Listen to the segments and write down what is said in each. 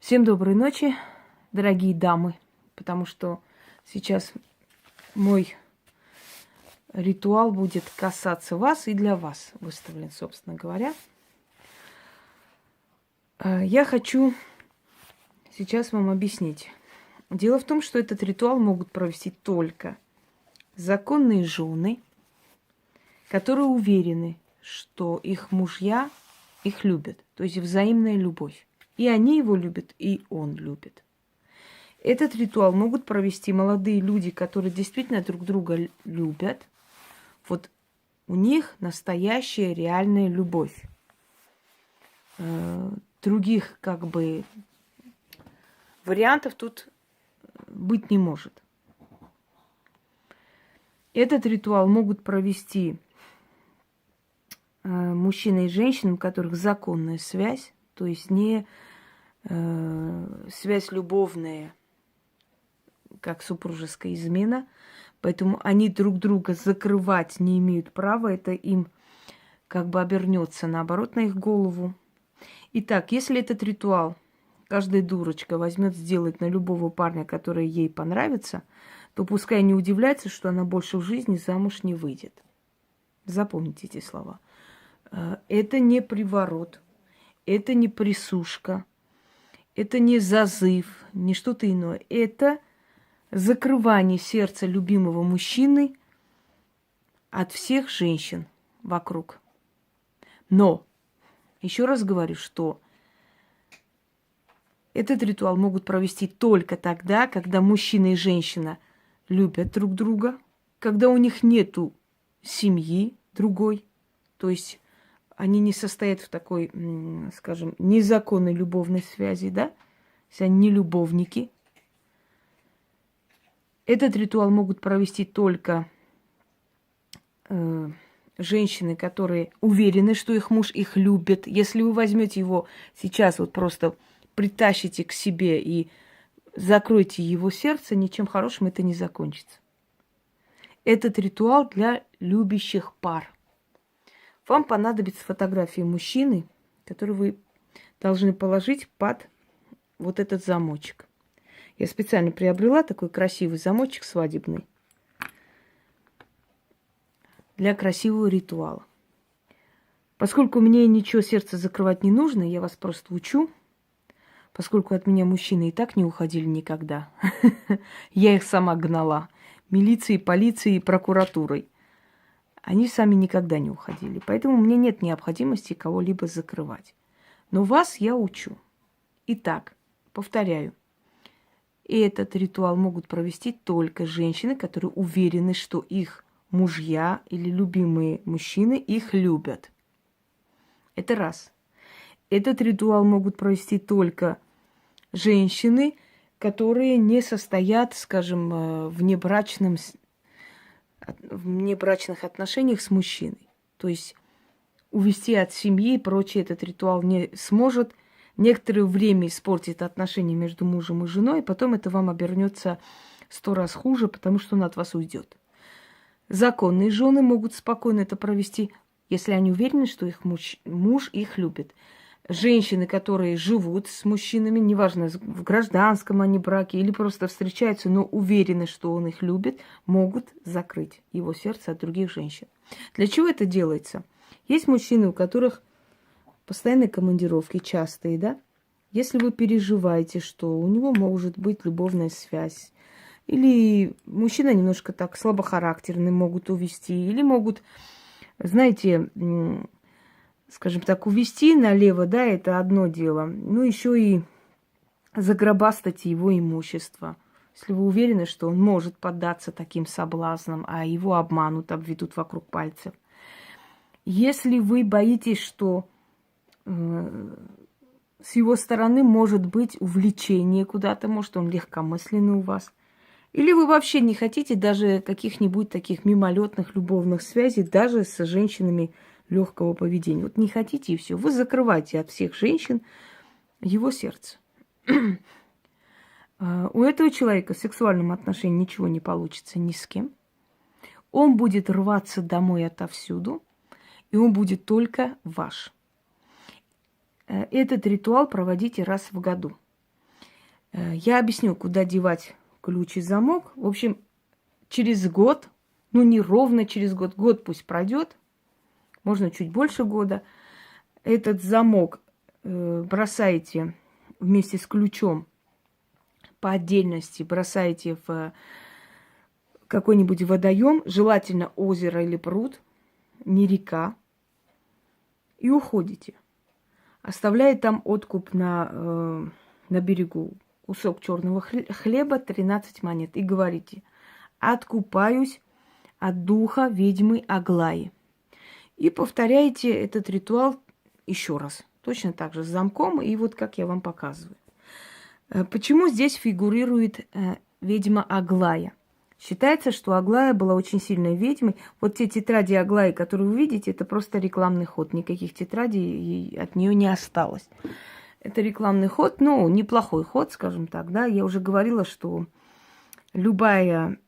Всем доброй ночи, дорогие дамы, потому что сейчас мой ритуал будет касаться вас и для вас выставлен, собственно говоря. Я хочу сейчас вам объяснить. Дело в том, что этот ритуал могут провести только законные жены, которые уверены, что их мужья их любят, то есть взаимная любовь. И они его любят, и он любит. Этот ритуал могут провести молодые люди, которые действительно друг друга любят. Вот у них настоящая реальная любовь. Других вариантов тут быть не может. Этот ритуал могут провести мужчина и женщина, у которых законная связь, то есть не связь любовная, как супружеская измена. Поэтому они друг друга закрывать не имеют права. Это им обернется наоборот на их голову. Итак, если этот ритуал каждая дурочка возьмет сделать на любого парня, который ей понравится, то пускай не удивляется, что она больше в жизни замуж не выйдет. Запомните эти слова. Это не приворот, это не присушка, это не зазыв, не что-то иное. Это закрывание сердца любимого мужчины от всех женщин вокруг. Но, еще раз говорю, что этот ритуал могут провести только тогда, когда мужчина и женщина любят друг друга, когда у них нету семьи другой, то есть они не состоят в такой, скажем, незаконной любовной связи, да? Если они не любовники. Этот ритуал могут провести только женщины, которые уверены, что их муж их любит. Если вы возьмете его сейчас, вот просто притащите к себе и закройте его сердце, ничем хорошим это не закончится. Этот ритуал для любящих пар. Вам понадобится фотография мужчины, которую вы должны положить под вот этот замочек. Я специально приобрела такой красивый замочек свадебный для красивого ритуала. Поскольку мне ничего сердце закрывать не нужно, я вас просто учу, поскольку от меня мужчины и так не уходили никогда. Я их сама гнала милицией, полицией и прокуратурой. Они сами никогда не уходили. Поэтому мне нет необходимости кого-либо закрывать. Но вас я учу. Итак, повторяю. Этот ритуал могут провести только женщины, которые уверены, что их мужья или любимые мужчины их любят. Это раз. Этот ритуал могут провести только женщины, которые не состоят, скажем, в внебрачных отношениях с мужчиной. То есть увести от семьи и прочее этот ритуал не сможет. Некоторое время испортит отношения между мужем и женой, и потом это вам обернется 100 раз хуже, потому что он от вас уйдет. Законные жены могут спокойно это провести, если они уверены, что их муж их любит. Женщины, которые живут с мужчинами, неважно, в гражданском они браке или просто встречаются, но уверены, что он их любит, могут закрыть его сердце от других женщин. Для чего это делается? Есть мужчины, у которых постоянные командировки, частые, да? Если вы переживаете, что у него может быть любовная связь, или мужчина немножко так слабохарактерный могут увести, или могут, знаете, скажем так, увести налево, да, это одно дело. Ну, еще и загробастать его имущество. Если вы уверены, что он может поддаться таким соблазнам, а его обманут, обведут вокруг пальцев. Если вы боитесь, что с его стороны может быть увлечение куда-то, может, он легкомысленный у вас. Или вы вообще не хотите даже каких-нибудь таких мимолетных любовных связей, даже с женщинами легкого поведения. Вот не хотите, и все. Вы закрываете от всех женщин его сердце. У этого человека в сексуальном отношении ничего не получится ни с кем. Он будет рваться домой отовсюду, и он будет только ваш. Этот ритуал проводите раз в году. Я объясню, куда девать ключ и замок. В общем, через год, ну не ровно через год, год пусть пройдет, можно чуть больше года, этот замок бросаете вместе с ключом по отдельности, бросаете в какой-нибудь водоем, желательно озеро или пруд, не река, и уходите. Оставляя там откуп на берегу, кусок черного хлеба, 13 монет, и говорите: откупаюсь от духа ведьмы Аглаи. И повторяете этот ритуал еще раз. Точно так же с замком, и вот как я вам показываю. Почему здесь фигурирует ведьма Аглая? Считается, что Аглая была очень сильной ведьмой. Вот те тетради Аглаи, которые вы видите, это просто рекламный ход. Никаких тетрадей от нее не осталось. Это рекламный ход, ну, неплохой ход, скажем так, да. Я уже говорила, что любая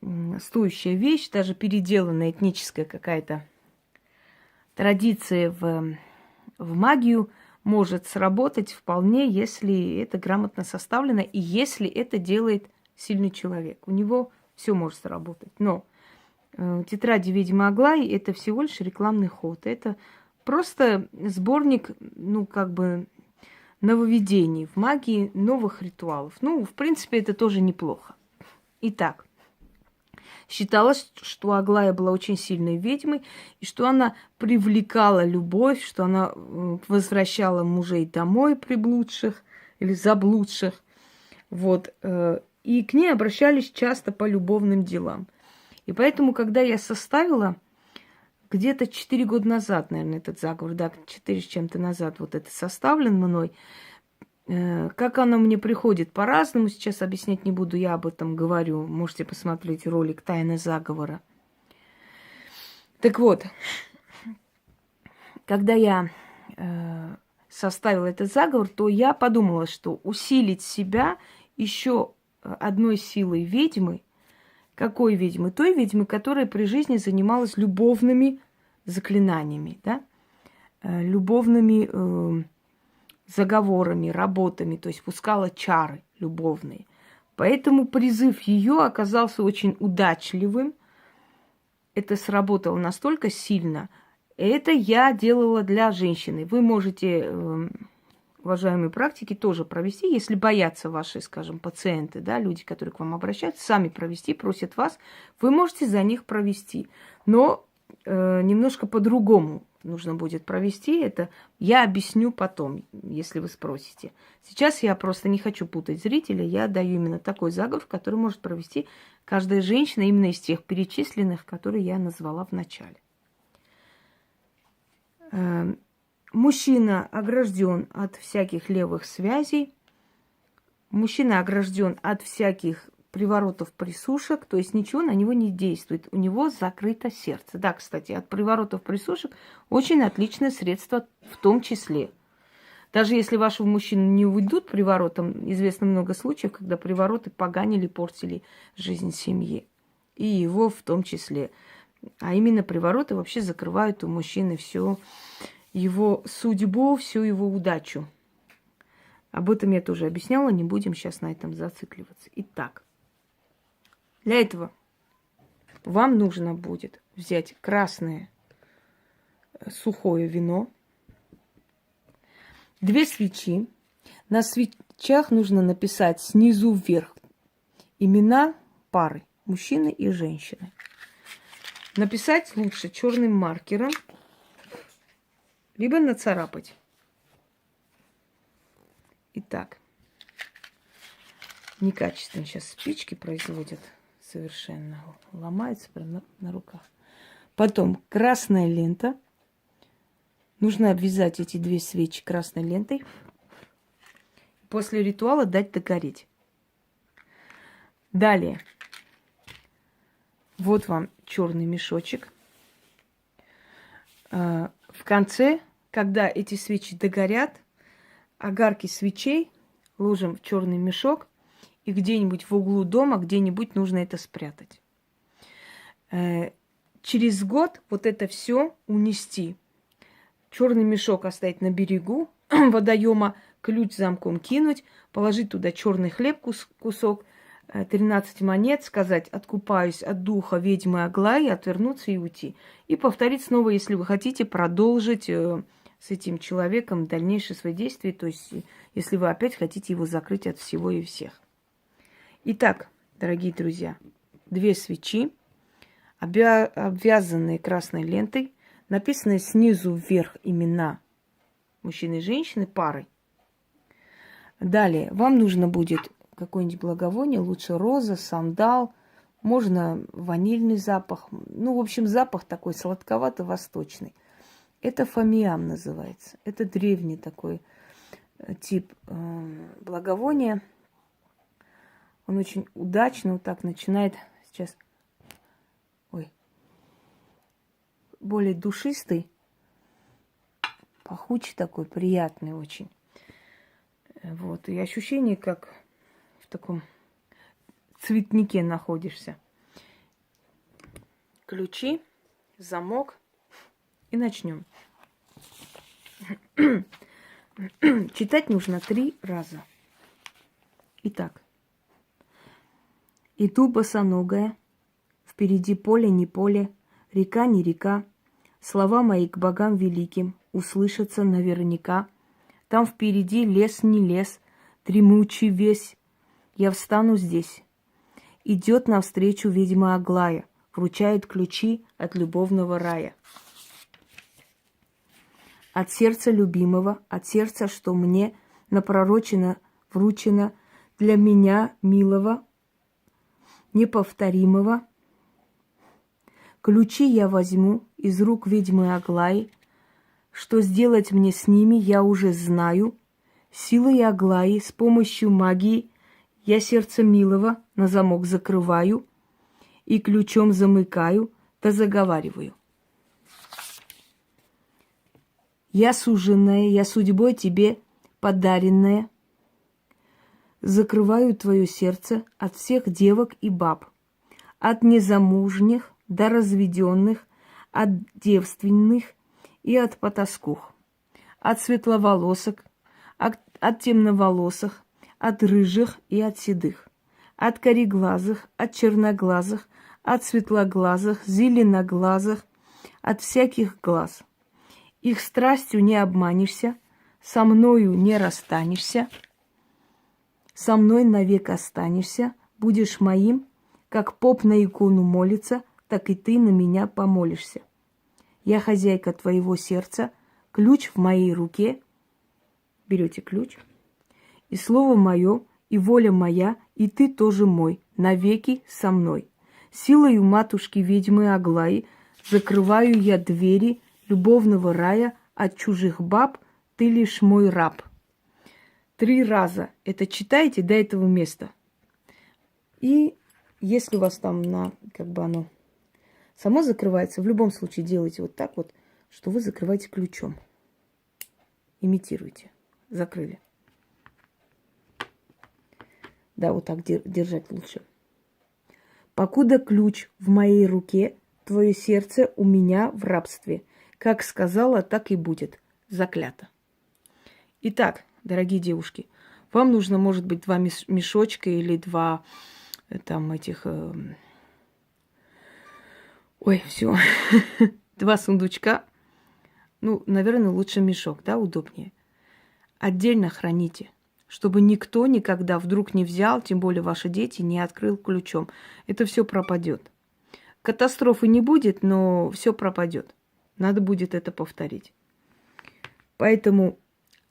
стоящая вещь, даже переделанная этническая какая-то традиция в магию, может сработать вполне, если это грамотно составлено и если это делает сильный человек. У него все может сработать. Но тетради ведьмы Аглаи – это всего лишь рекламный ход. Это просто сборник, ну, как бы нововведений в магии, новых ритуалов. Ну, в принципе, это тоже неплохо. Итак, считалось, что Аглая была очень сильной ведьмой, и что она привлекала любовь, что она возвращала мужей домой приблудших или заблудших. Вот. И к ней обращались часто по любовным делам. И поэтому, когда я составила где-то 4 года назад, наверное, этот заговор, да, 4 с чем-то назад вот это составлен мной, как оно мне приходит по-разному, сейчас объяснять не буду, я об этом говорю. Можете посмотреть ролик «Тайна заговора». Так вот, когда я составила этот заговор, то я подумала, что усилить себя еще одной силой ведьмы. Какой ведьмы? Той ведьмы, которая при жизни занималась любовными заклинаниями, да? Любовными заговорами, работами, то есть пускала чары любовные. Поэтому призыв ее оказался очень удачливым. Это сработало настолько сильно. Это я делала для женщины. Вы можете, уважаемые практики, тоже провести, если боятся ваши, скажем, пациенты, да, люди, которые к вам обращаются, сами провести, просят вас, вы можете за них провести. Но немножко по-другому нужно будет провести это. Я объясню потом, если вы спросите. Сейчас я просто не хочу путать зрителя. Я даю именно такой заговор, который может провести каждая женщина именно из тех перечисленных, которые я назвала в начале. Мужчина огражден от всяких левых связей. Мужчина огражден от всяких приворотов, присушек, то есть ничего на него не действует. У него закрыто сердце. Да, кстати, от приворотов, присушек очень отличное средство в том числе. Даже если вашего мужчину не уйдут приворотом, известно много случаев, когда привороты поганили, портили жизнь семьи. И его в том числе. А именно привороты вообще закрывают у мужчины всю его судьбу, всю его удачу. Об этом я тоже объясняла, не будем сейчас на этом зацикливаться. Итак, для этого вам нужно будет взять красное сухое вино, 2 свечи. На свечах нужно написать снизу вверх имена пары, мужчины и женщины. Написать лучше черным маркером, либо нацарапать. Итак, некачественно сейчас спички производят совершенно. Ломается прямо на руках. Потом красная лента. Нужно обвязать эти 2 свечи красной лентой. После ритуала дать догореть. Далее. Вот вам черный мешочек. В конце, когда эти свечи догорят, огарки свечей ложим в черный мешок, и где-нибудь в углу дома, где-нибудь нужно это спрятать. Через год вот это все унести. Черный мешок оставить на берегу водоема, ключ замком кинуть, положить туда черный хлеб, кусок, 13 монет, сказать «откупаюсь от духа ведьмы Аглаи», отвернуться и уйти. И повторить снова, если вы хотите продолжить с этим человеком дальнейшие свои действия, то есть если вы опять хотите его закрыть от всего и всех. Итак, дорогие друзья, 2 свечи, обвязанные красной лентой, написанные снизу вверх имена мужчины и женщины парой. Далее, вам нужно будет какое-нибудь благовоние, лучше роза, сандал, можно ванильный запах. Ну, в общем, запах такой сладковато-восточный. Это фамиам называется. Это древний такой тип благовония. Он очень удачно вот так начинает сейчас... более душистый, пахучий такой, приятный очень. Вот. И ощущение, как в таком цветнике находишься. Ключи, замок. И начнем. Читать нужно 3 раза. Итак. Иду босоногая, впереди поле не поле, река не река, слова мои к богам великим услышатся наверняка. Там впереди лес не лес, дремучий весь, я встану здесь. Идет навстречу ведьма Аглая, вручает ключи от любовного рая. От сердца любимого, от сердца, что мне напророчено, вручено, для меня милого, неповторимого. Ключи я возьму из рук ведьмы Аглаи. Что сделать мне с ними, я уже знаю. Силой Аглаи, с помощью магии, я сердце милого на замок закрываю и ключом замыкаю, да заговариваю. Я суженная, я судьбой тебе подаренная, закрываю твое сердце от всех девок и баб, от незамужних до разведенных, от девственных и от потаскух, от светловолосок, от темноволосых, от рыжих и от седых, от кореглазых, от черноглазых, от светлоглазых, зеленоглазых, от всяких глаз. Их страстью не обманешься, со мною не расстанешься, со мной навек останешься, будешь моим, как поп на икону молится, так и ты на меня помолишься. Я хозяйка твоего сердца, ключ в моей руке. Берете ключ, и слово мое, и воля моя, и ты тоже мой, навеки со мной. Силою матушки ведьмы Аглаи закрываю я двери любовного рая от чужих баб, ты лишь мой раб. 3 раза это читайте до этого места. И если у вас там оно само закрывается, в любом случае делайте вот так вот, что вы закрываете ключом. Имитируйте. Закрыли. Да, вот так держать лучше. Покуда ключ в моей руке, твое сердце у меня в рабстве. Как сказала, так и будет. Заклято. Итак, дорогие девушки, вам нужно, может быть, 2 мешочка или 2 там этих... Ой, все. 2 сундучка. Ну, наверное, лучше мешок, да, удобнее. Отдельно храните, чтобы никто никогда вдруг не взял, тем более ваши дети, не открыл ключом. Это все пропадет. Катастрофы не будет, но все пропадет. Надо будет это повторить. Поэтому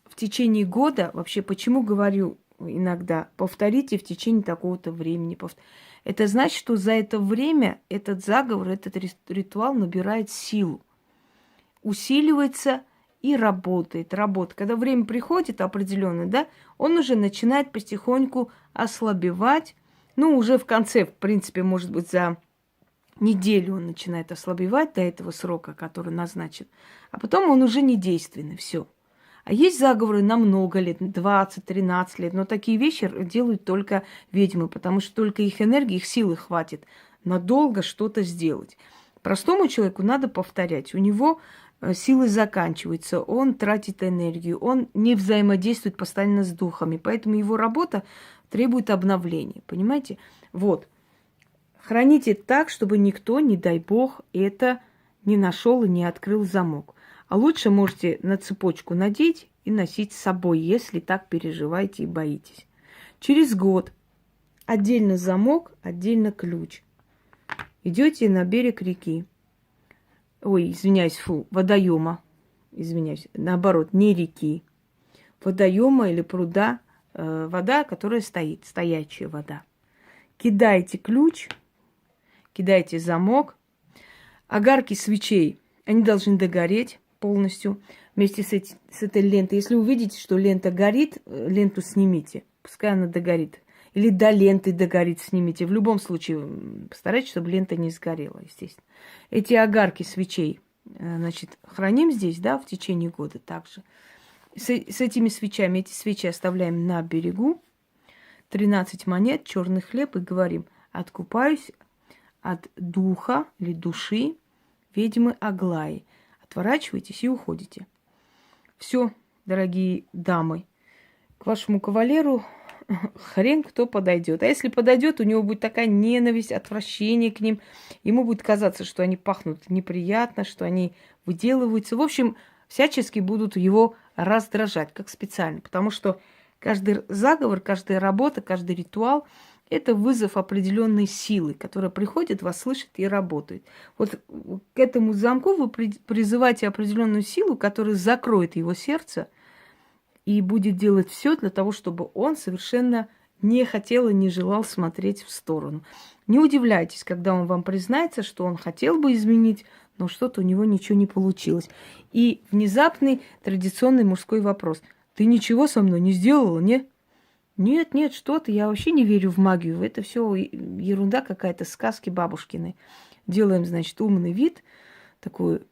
в течение года, вообще, почему говорю иногда, повторите в течение такого-то времени. Это значит, что за это время этот заговор, этот ритуал набирает силу, усиливается и работает. Когда время приходит определенно, да, он уже начинает потихоньку ослабевать. Ну, уже в конце, в принципе, может быть, за неделю он начинает ослабевать до этого срока, который назначен. А потом он уже не действенный, все. А есть заговоры на много лет, 20-13 лет. Но такие вещи делают только ведьмы, потому что только их энергии, их силы хватит надолго что-то сделать. Простому человеку надо повторять. У него силы заканчиваются, он тратит энергию, он не взаимодействует постоянно с духами, поэтому его работа требует обновления, понимаете? Вот. Храните так, чтобы никто, не дай бог, это не нашел и не открыл замок. А лучше можете на цепочку надеть и носить с собой, если так переживаете и боитесь. Через год отдельно замок, отдельно ключ. Идете на берег реки. Ой, извиняюсь, водоема. Извиняюсь, наоборот, не реки. Водоема или пруда. Вода, которая стоит, стоячая вода. Кидаете ключ, кидаете замок. Огарки свечей, они должны догореть полностью вместе с этой лентой. Если увидите, что лента горит, ленту снимите. Пускай она догорит. Или до ленты догорит, снимите. В любом случае, постарайтесь, чтобы лента не сгорела, естественно. Эти огарки свечей, значит, храним здесь, да, в течение года также. С этими свечами, эти свечи оставляем на берегу. 13 монет, черный хлеб и говорим: откупаюсь от духа или души ведьмы Аглаи. Отворачивайтесь и уходите. Все, дорогие дамы, к вашему кавалеру хрен кто подойдет. А если подойдет, у него будет такая ненависть, отвращение к ним. Ему будет казаться, что они пахнут неприятно, что они выделываются. В общем, всячески будут его раздражать, как специально. Потому что каждый заговор, каждая работа, каждый ритуал – это вызов определенной силы, которая приходит, вас слышит и работает. Вот к этому замку вы призываете определенную силу, которая закроет его сердце и будет делать все для того, чтобы он совершенно не хотел и не желал смотреть в сторону. Не удивляйтесь, когда он вам признается, что он хотел бы изменить, но что-то у него ничего не получилось. И внезапный традиционный мужской вопрос: ты ничего со мной не сделала, не? Нет, нет, что ты, я вообще не верю в магию. Это все ерунда какая-то, сказки бабушкины. Делаем, значит, умный вид, такую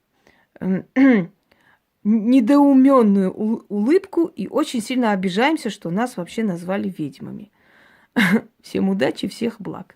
недоуменную улыбку и очень сильно обижаемся, что нас вообще назвали ведьмами. Всем удачи, всех благ.